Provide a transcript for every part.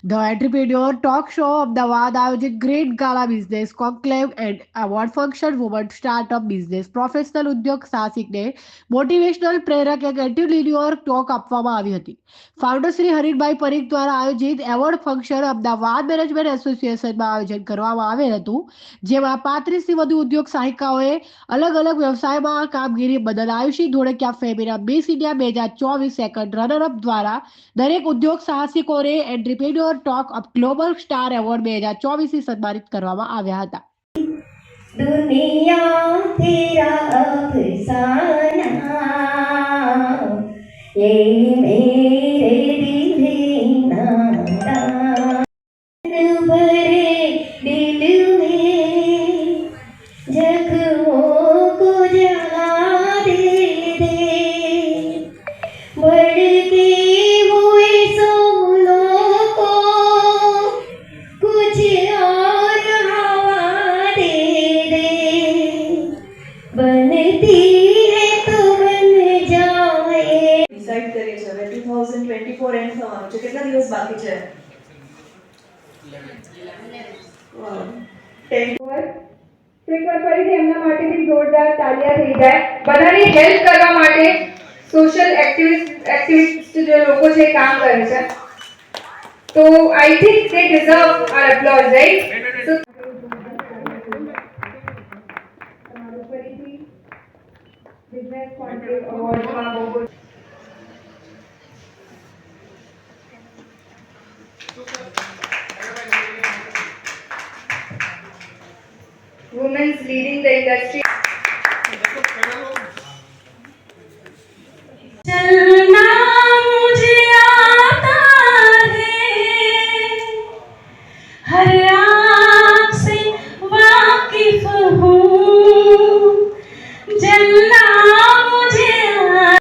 The Entrepreneur Talk Show Ahmedabad આયોજિત great Gala business conclave and award function woman startup business professional ઉદ્યોગ સાહસિકને motivational પ્રેરક એક entrepreneur talk આપવામાં આવી હતી. ફાઉન્ડર શ્રી હરીનભાઈ પરીખ દ્વારા આયોજિત એવોર્ડ ફંક્શન અમદાવાદ મેનેજમેન્ટ એસોસિએશનમાં આયોજન કરવામાં આવેલ હતું, જેમાં 35થી વધુ ઉદ્યોગ સાહસિકોએ અલગ અલગ વ્યવસાયમાં કામગીરી બદલ Ayushi Dholakia Femina Miss India 2024 second runner up દ્વારા દરેક ઉદ્યોગ સાહસિકોને entrepreneur talk up global star award 2024 થી સન્માનિત કરવામાં આવ્યા હતા. दुनिया तेरा अफसाना ये मेरे दिल नादान भरे दिल में जख्मों को जला दे बढ़ते हुए सोलों को कुछ और हवा दे बनती है तो बन जाए. ડિસાઈડ કરીએ છે હવે 2024 એન્ડ થવાનું છે. કેટલા દિવસ બાકી છે? 10 તો એકવાર ફરીથી એમના માટે બી જોરદાર તાળીਆਂ થઈ જાય. બધાની હેલ્પ કરવા માટે સોશિયલ એક્ટિવિસ્ટ જે લોકો છે કામ કરે છે, તો I think they deserve our applause, right? So તમારું ફરીથી બિઝનેસ કોન્ક્લેવ અવોર્ડમાં બહુ બહુ women's leading the industry. चलना मुझे आता है हर आँख से वाकिफ हूँ जलना मुझे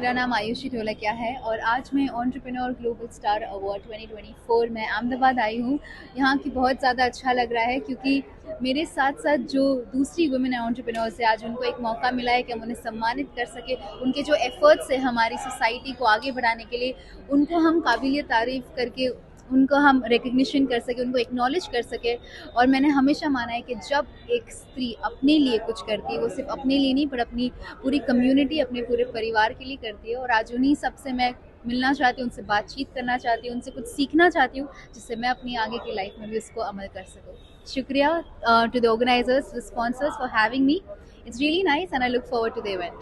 मेरा नाम आयुषी ढोलकिया है और आज मैं एंटरप्रेन्योर ग्लोबल स्टार अवार्ड 2024 में अहमदाबाद आई हूँ. यहाँ की बहुत ज़्यादा अच्छा लग रहा है क्योंकि मेरे साथ साथ जो दूसरी वुमेन एंटरप्रेन्योर्स है, आज उनको एक मौका मिला है कि हम उन्हें सम्मानित कर सके. उनके जो एफर्ट्स है हमारी सोसाइटी को आगे बढ़ाने के लिए, उनको हम काबिलियत तारीफ़ करके उनको हम रिकग्निशन कर सके, उनको एक्नॉलेज कर सके. और मैंने हमेशा माना है कि जब एक स्त्री अपने लिए कुछ करती है, वो सिर्फ अपने लिए नहीं पर अपनी पूरी कम्युनिटी, अपने पूरे परिवार के लिए करती है. और आज उन्हीं सबसे मैं मिलना चाहती हूँ, उनसे बातचीत करना चाहती हूँ, उनसे कुछ सीखना चाहती हूँ, जिससे मैं अपनी आगे की लाइफ में भी उसको अमल कर सकूँ. शुक्रिया to the organizers, the sponsors for having me. It's really nice and I look forward to the event.